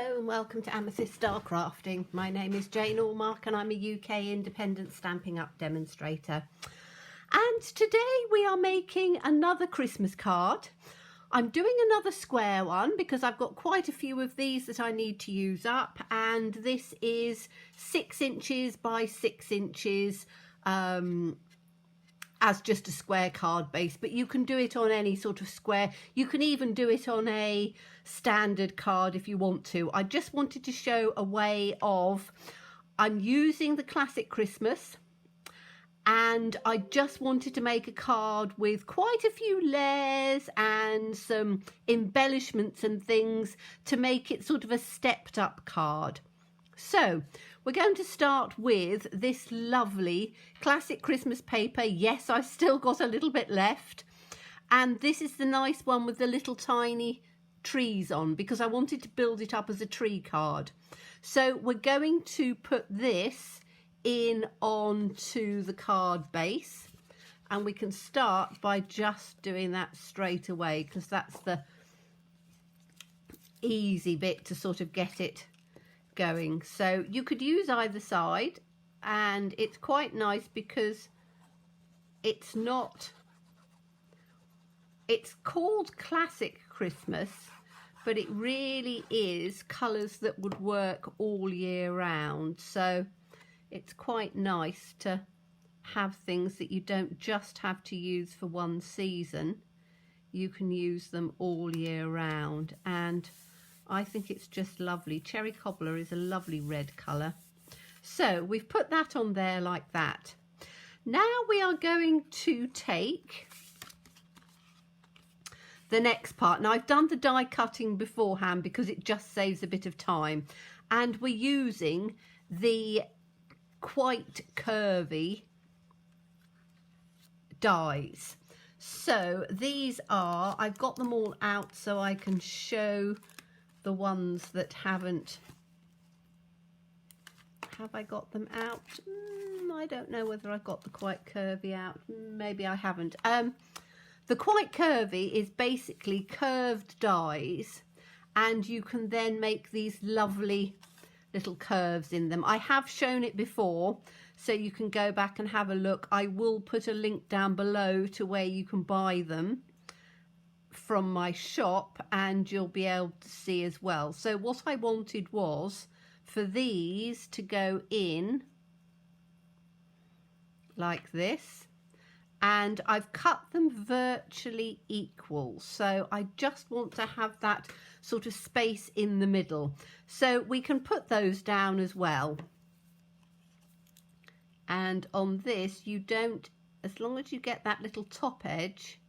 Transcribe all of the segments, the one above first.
Hello and welcome to Amethyst Star Crafting. My name is Jane Allmark and I'm a UK independent Stampin' Up demonstrator. And today we are making another Christmas card. I'm doing another square one because I've got quite a few of these that I need to use up, and this is 6 inches by 6 inches as just a square card base, but you can do it on any sort of square. You can even do it on a standard card if you want to. I just wanted to show a way of, I'm using the classic Christmas, and I just wanted to make a card with quite a few layers and some embellishments and things to make it sort of a stepped up card. So we're going to start with this lovely classic Christmas paper. Yes, I've still got a little bit left. And this is the nice one with the little tiny trees on, because I wanted to build it up as a tree card. So we're going to put this in onto the card base, and we can start by just doing that straight away because that's the easy bit to sort of get it going. So you could use either side, and it's quite nice because it's called classic Christmas, but it really is colours that would work all year round. So it's quite nice to have things that you don't just have to use for one season. You can use them all year round, and I think it's just lovely. Cherry Cobbler is a lovely red colour. So we've put that on there like that. Now we are going to take the next part. Now I've done the die cutting beforehand because it just saves a bit of time. And we're using the quite curvy dies. So these are, I've got them all out so I can show the ones that haven't. Have I got them out? I don't know whether I got the quite curvy out. Maybe I haven't. The quite curvy is basically curved dies, and you can then make these lovely little curves in them. I have shown it before, so you can go back and have a look. I will put a link down below to where you can buy them from my shop, and you'll be able to see as well. So what I wanted was for these to go in like this, and I've cut them virtually equal, so I just want to have that sort of space in the middle, so we can put those down as well. And on this, you don't, as long as you get that little top edge,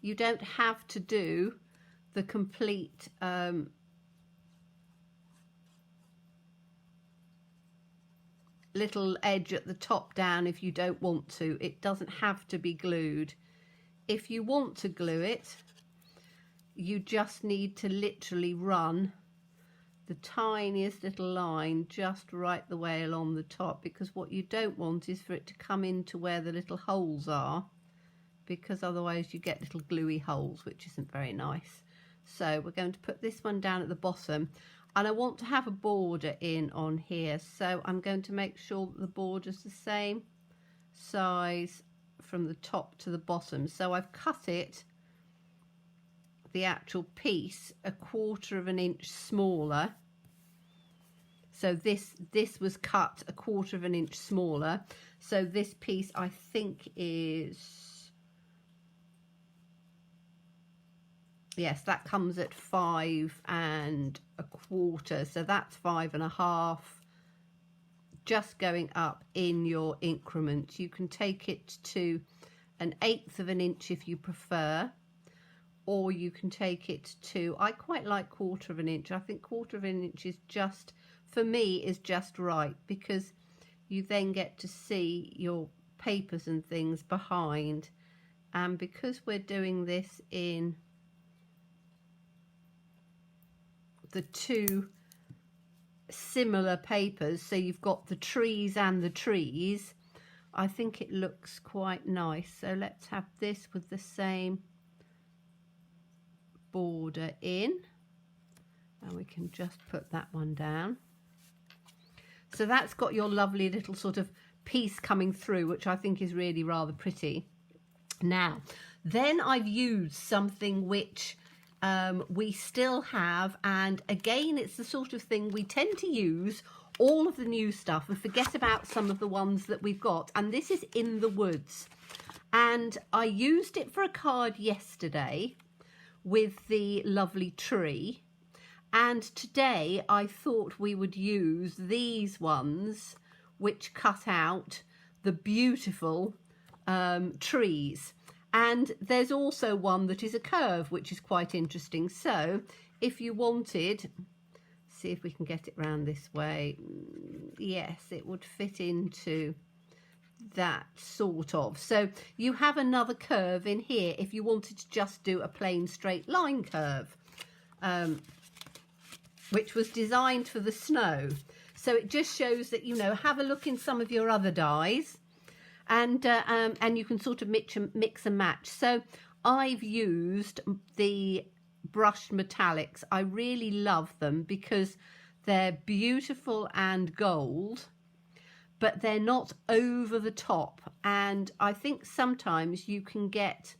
you don't have to do the complete little edge at the top down if you don't want to. It doesn't have to be glued. If you want to glue it, you just need to literally run the tiniest little line just right the way along the top, because what you don't want is for it to come into where the little holes are, because otherwise you get little gluey holes, which isn't very nice. So we're going to put this one down at the bottom, and I want to have a border in on here, so I'm going to make sure that the border's the same size from the top to the bottom. So I've cut it, the actual piece, 1/4 of an inch smaller. So this was cut 1/4 of an inch smaller. So this piece I think is, yes, that comes at 5 1/4, so that's 5 1/2, just going up in your increment. You can take it to 1/8 of an inch if you prefer, or you can take it to, I quite like 1/4 of an inch. I think 1/4 of an inch is just, for me, is just right, because you then get to see your papers and things behind. And because we're doing this in the two similar papers, so you've got the trees and the trees, I think it looks quite nice. So let's have this with the same border in, And we can just put that one down. So that's got your lovely little sort of piece coming through, which I think is really rather pretty. Now, then I've used something which we still have, and again, it's the sort of thing we tend to use all of the new stuff and forget about some of the ones that we've got, and this is In the Woods. And I used it for a card yesterday with the lovely tree, and today I thought we would use these ones which cut out the beautiful trees. And there's also one that is a curve, which is quite interesting. So if you wanted, see if we can get it round this way. Yes, it would fit into that sort of. So you have another curve in here if you wanted to just do a plain straight line curve, which was designed for the snow. So it just shows that, you know, have a look in some of your other dies, and you can sort of mix and match. So I've used the brushed metallics. I really love them because they're beautiful and gold, but they're not over the top. And I think sometimes you can get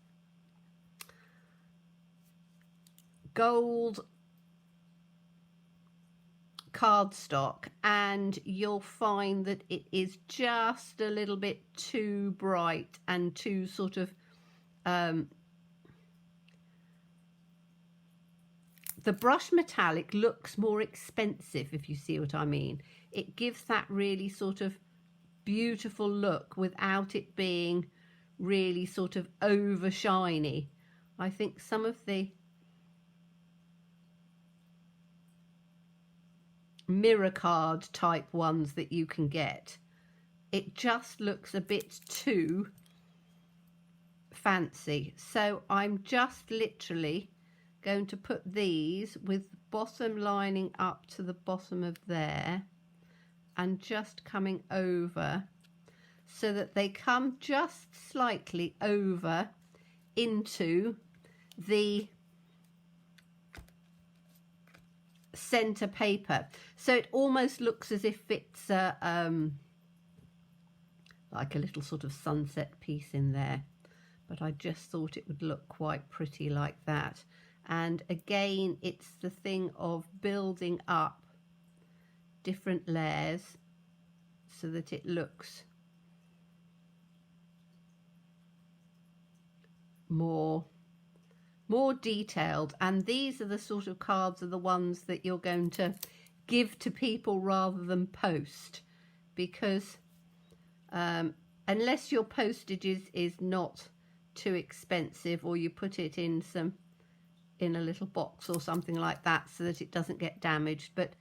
gold cardstock and you'll find that it is just a little bit too bright and too sort of the brush metallic looks more expensive, if you see what I mean. It gives that really sort of beautiful look without it being really sort of over shiny. I think some of the mirror card type ones that you can get, it just looks a bit too fancy. So I'm just literally going to put these with the bottom lining up to the bottom of there and just coming over so that they come just slightly over into the center paper, so it almost looks as if it's like a little sort of sunset piece in there, but I just thought it would look quite pretty like that. And again, it's the thing of building up different layers so that it looks more detailed. And these are the sort of cards are the ones that you're going to give to people rather than post, because unless your postage is not too expensive, or you put it in a little box or something like that so that it doesn't get damaged. But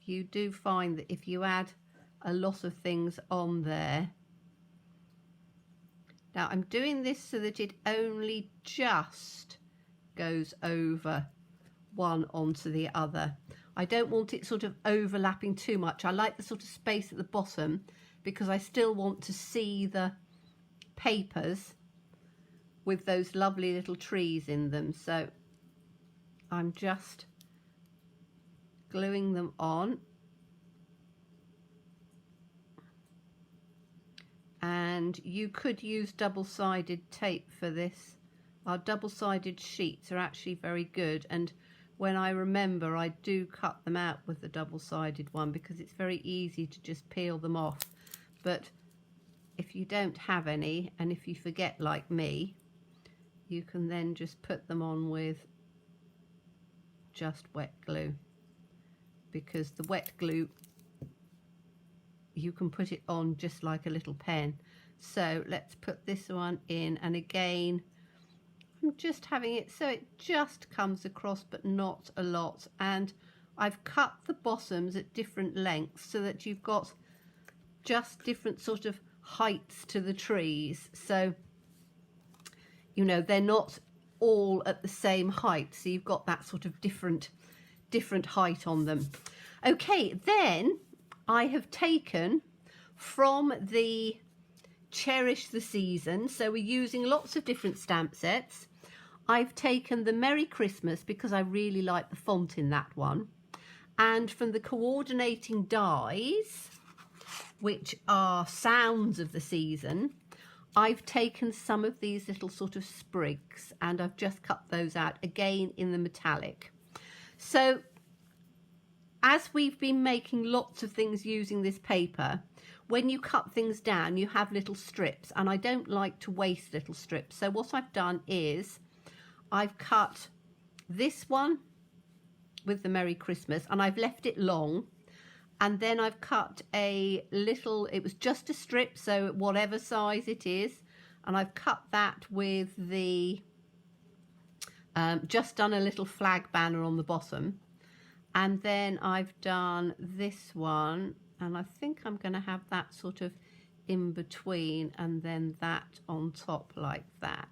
you do find that if you add a lot of things on there. Now I'm doing this so that it only just goes over one onto the other. I don't want it sort of overlapping too much. I like the sort of space at the bottom because I still want to see the papers with those lovely little trees in them. So I'm just gluing them on, and you could use double-sided tape for this. Our double-sided sheets are actually very good, and when I remember, I do cut them out with the double-sided one because it's very easy to just peel them off. But if you don't have any, and if you forget like me, you can then just put them on with just wet glue, because the wet glue, you can put it on just like a little pen. So let's put this one in, and again I'm just having it so it just comes across but not a lot, and I've cut the bottoms at different lengths so that you've got just different sort of heights to the trees, so you know they're not all at the same height, so you've got that sort of different height on them. Okay, then I have taken from the Cherish the Season, so we're using lots of different stamp sets. I've taken the Merry Christmas because I really like the font in that one, And from the coordinating dies, which are sounds of the season, I've taken some of these little sort of sprigs and I've just cut those out again in the metallic. So as we've been making lots of things using this paper, when you cut things down, you have little strips, and I don't like to waste little strips. So what I've done is I've cut this one with the Merry Christmas, and I've left it long, and then I've cut a little, it was just a strip, so whatever size it is, and I've cut that with the, just done a little flag banner on the bottom. And then I've done this one, and I think I'm going to have that sort of in between, and then that on top like that.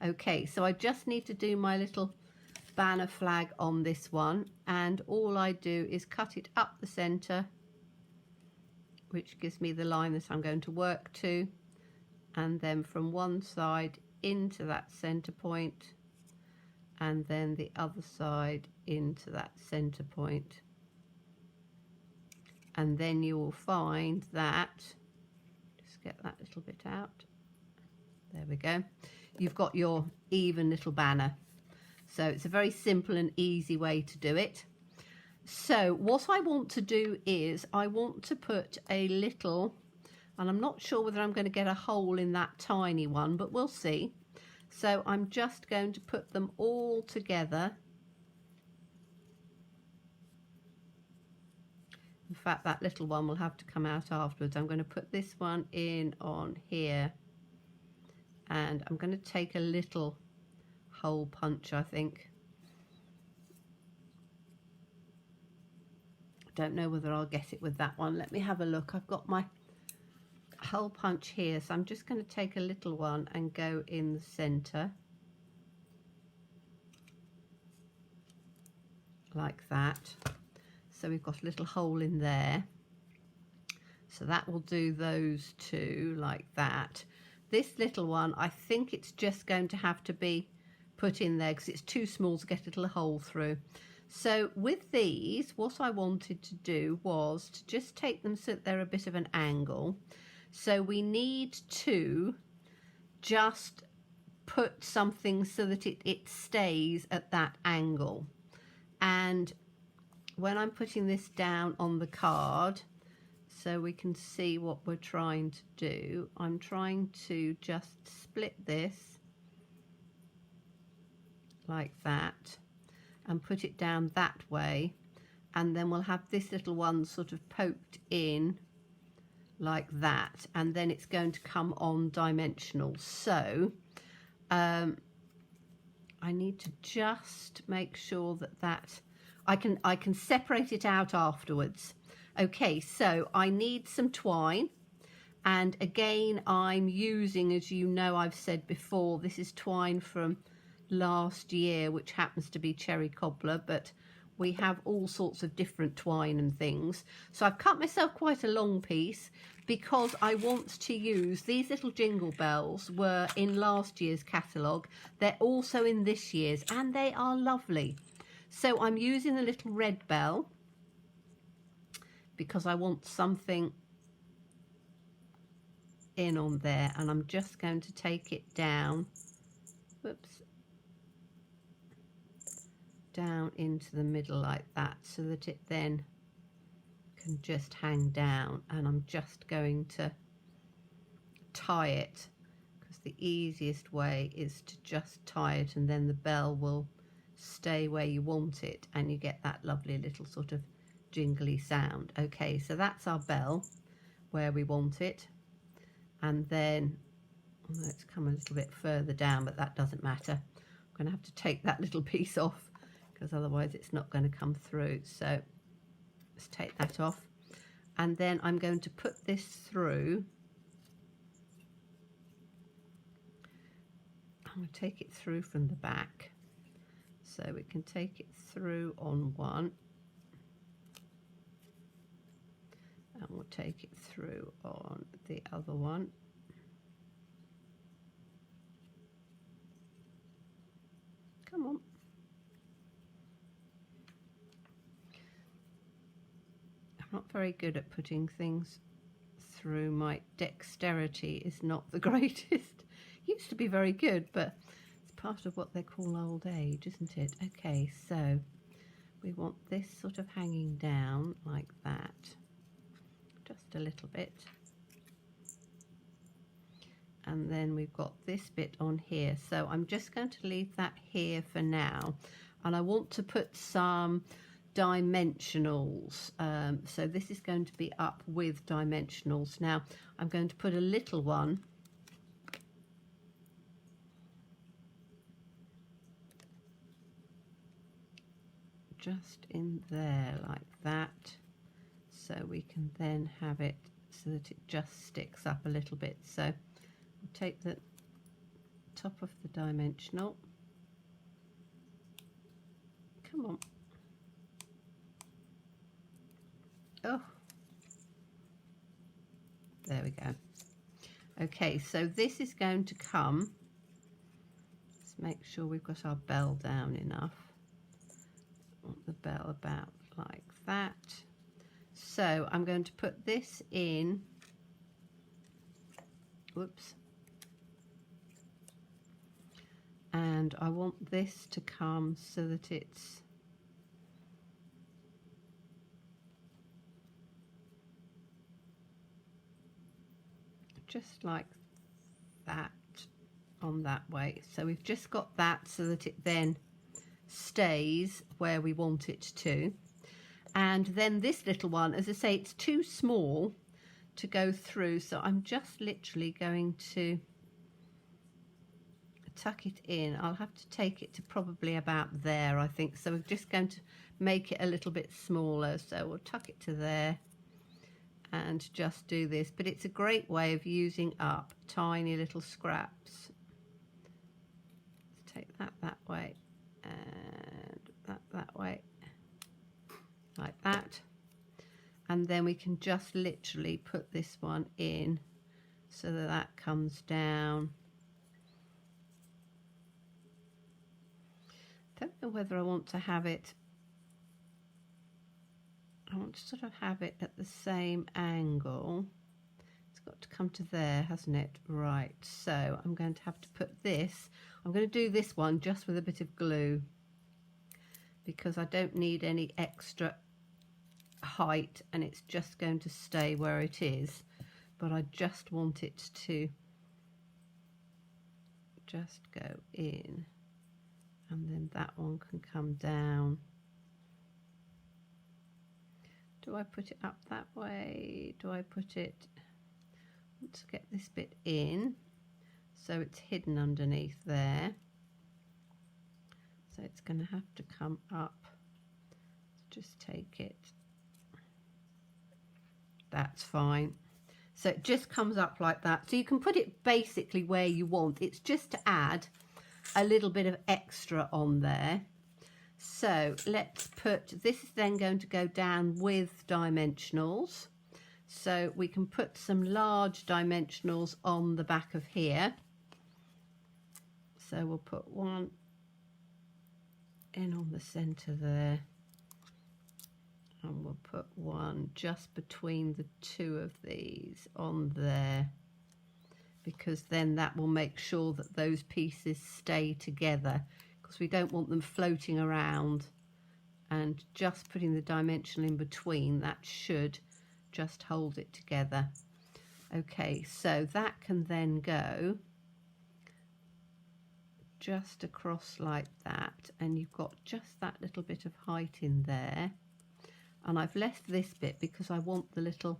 Okay, so I just need to do my little banner flag on this one, and all I do is cut it up the center, which gives me the line that I'm going to work to, and then from one side into that center point, and then the other side into that center point. And then you will find that, just get that little bit out, there we go, you've got your even little banner. So it's a very simple and easy way to do it. So what I want to do is I want to put a little, and I'm not sure whether I'm going to get a hole in that tiny one, but we'll see. So I'm just going to put them all together. In fact, that little one will have to come out afterwards. I'm going to put this one in on here, and I'm going to take a little hole punch, I think. Don't know whether I'll get it with that one. Let me have a look. I've got my hole punch here, so I'm just going to take a little one and go in the center like that. So we've got a little hole in there, so that will do those two like that. This little one, I think it's just going to have to be put in there because it's too small to get a little hole through. So with these, what I wanted to do was to just take them so that they're a bit of an angle. So we need to just put something so that it stays at that angle. And when I'm putting this down on the card, so we can see what we're trying to do, I'm trying to just split this like that and put it down that way, and then we'll have this little one sort of poked in like that, and then it's going to come on dimensional. So I need to just make sure that I can separate it out afterwards. Okay, so I need some twine, and again I'm using, as you know, I've said before, this is twine from last year, which happens to be cherry cobbler, but we have all sorts of different twine and things. So I've cut myself quite a long piece because I want to use these little jingle bells. Were in last year's catalogue, they're also in this year's, and they are lovely. So I'm using a little red bell because I want something in on there, and I'm just going to take it down, whoops, down into the middle like that, so that it then can just hang down. And I'm just going to tie it, because the easiest way is to just tie it, and then the bell will stay where you want it, and you get that lovely little sort of jingly sound. Okay, so that's our bell where we want it, and then let's come a little bit further down, but that doesn't matter. I'm going to have to take that little piece off because otherwise it's not going to come through. So let's take that off, and then I'm going to put this through. I'm going to take it through from the back, so we can take it through on one, and we'll take it through on the other one. Come on. not very good at putting things through. My dexterity is not the greatest. Used to be very good, but it's part of what they call old age, isn't it? Okay, so we want this sort of hanging down like that, just a little bit. And then we've got this bit on here. So I'm just going to leave that here for now. And I want to put some dimensionals. So this is going to be up with dimensionals. Now I'm going to put a little one just in there like that, so we can then have it so that it just sticks up a little bit. So we'll take the top of the dimensional, come on, oh, there we go. Okay, so this is going to come, let's make sure we've got our bell down enough. Want the bell about like that. So I'm going to put this in, whoops, and I want this to come so that it's just like that on that way. So we've just got that so that it then stays where we want it to. And then this little one, as I say, it's too small to go through, so I'm just literally going to tuck it in. I'll have to take it to probably about there, I think. So we're just going to make it a little bit smaller, so we'll tuck it to there and just do this. But it's a great way of using up tiny little scraps. Let's take that way and that way, like that, and then we can just literally put this one in so that that comes down. Don't know whether I want to have it, I want to sort of have it at the same angle. It's got to come to there, hasn't it? Right, so I'm going to have to put this, I'm going to do this one just with a bit of glue because I don't need any extra height and it's just going to stay where it is, but I just want it to just go in, and then that one can come down. Do I put it up that way? Do I put it, let's get this bit in so it's hidden underneath there, so it's going to have to come up. Just take it, that's fine. So it just comes up like that. So you can put it basically where you want. It's just to add a little bit of extra on there. So let's put, this is then going to go down with dimensionals. So we can put some large dimensionals on the back of here. So we'll put one in on the center there. And we'll put one just between the two of these on there, because then that will make sure that those pieces stay together, because we don't want them floating around. And just putting the dimensional in between, that should just hold it together. Okay, so that can then go just across like that, and you've got just that little bit of height in there. And I've left this bit because I want the little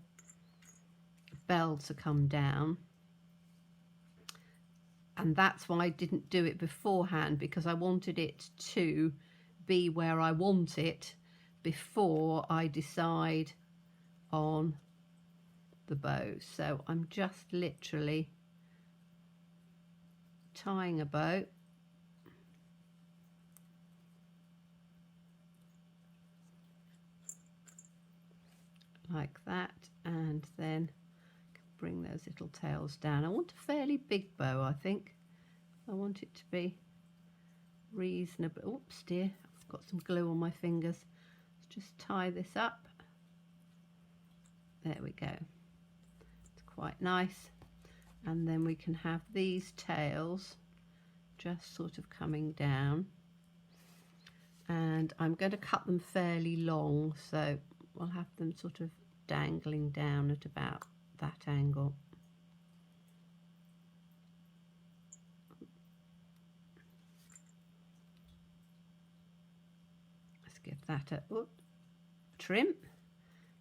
bell to come down, and that's why I didn't do it beforehand, because I wanted it to be where I want it before I decide on the bow. So I'm just literally tying a bow like that, and then bring those little tails down. I want a fairly big bow, I think. I want it to be reasonable. Oops, dear, I've got some glue on my fingers. Let's just tie this up There we go. It's quite nice. And then we can have these tails just sort of coming down. And I'm going to cut them fairly long, so we'll have them sort of dangling down at about that angle. Let's give that a trim.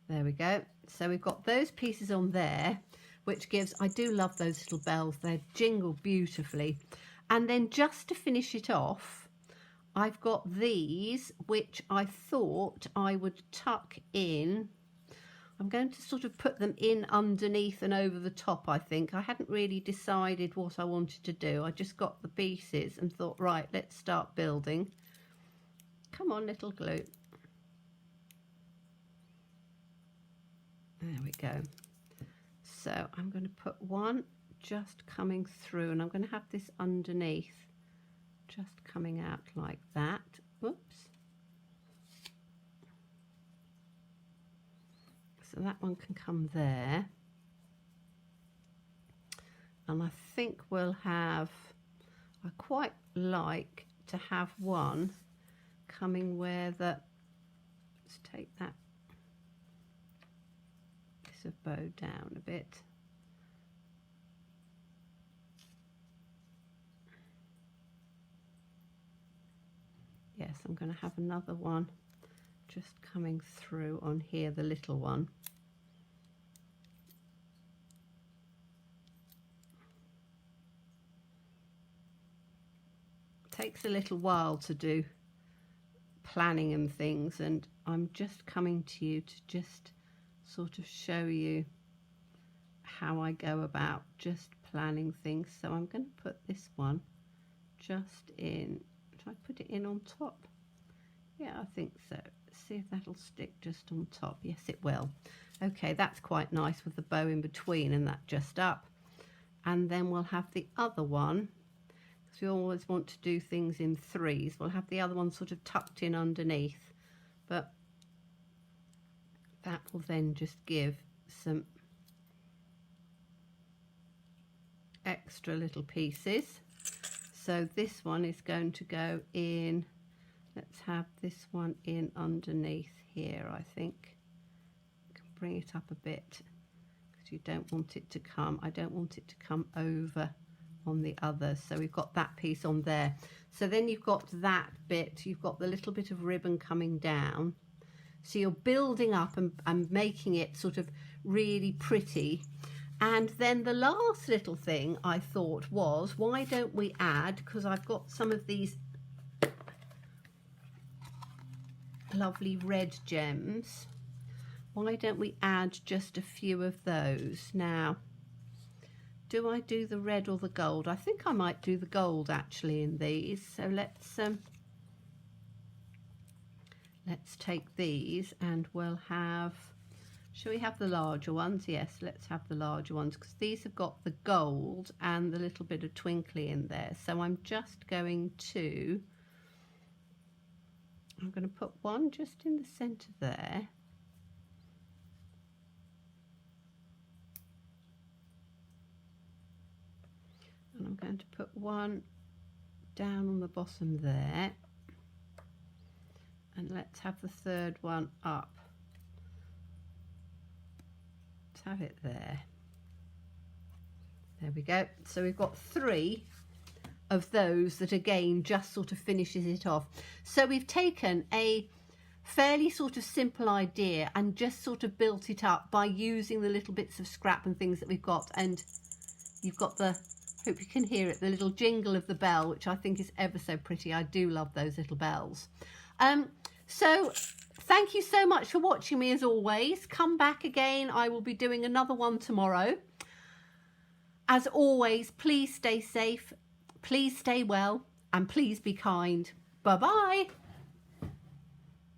There we go. So we've got those pieces on there, which gives, I do love those little bells, they jingle beautifully. And then just to finish it off, I've got these, which I thought I would tuck in. I'm going to sort of put them in underneath and over the top, I think. I hadn't really decided what I wanted to do. I just got the pieces and thought, right, let's start building. Come on, little glue. There we go. So I'm going to put one just coming through, and I'm going to have this underneath just coming out like that. Whoops. So that one can come there. And I think we'll have, I quite like to have one coming where the, let's take that piece of bow down a bit. Yes, I'm going to have another one just coming through on here, the little one. It takes a little while to do planning and things, and I'm just coming to you to just sort of show you how I go about just planning things. So I'm going to put this one just in. Should I put it in on top? Yeah, I think so. Let's see if that'll stick just on top. Yes, it will. Okay, that's quite nice with the bow in between and that just up. And then we'll have the other one, because we always want to do things in threes. We'll have the other one sort of tucked in underneath, but that will then just give some extra little pieces. So this one is going to go in, let's have this one in underneath here, I think. I can bring it up a bit, because you don't want it to come, I don't want it to come over on the other. So we've got that piece on there. So then you've got that bit, you've got the little bit of ribbon coming down. So you're building up and making it sort of really pretty. And then the last little thing I thought was, why don't we add, because I've got some of these lovely red gems, why don't we add just a few of those? Now, do I do the red or the gold? I think I might do the gold actually in these. So let's take these, and we'll have, shall we have the larger ones? Yes, let's have the larger ones, because these have got the gold and the little bit of twinkly in there. So I'm just going to, I'm going to put one just in the centre there. And I'm going to put one down on the bottom there. And let's have the third one up. Let's have it there. There we go. So we've got 3 of those that again just sort of finishes it off. So we've taken a fairly sort of simple idea and just sort of built it up by using the little bits of scrap and things that we've got. And you've got the, hope you can hear it, the little jingle of the bell, which I think is ever so pretty. I do love those little bells. So thank you so much for watching me as always. Come back again. I will be doing another one tomorrow. As always, please stay safe, please stay well, and please be kind. Bye-bye.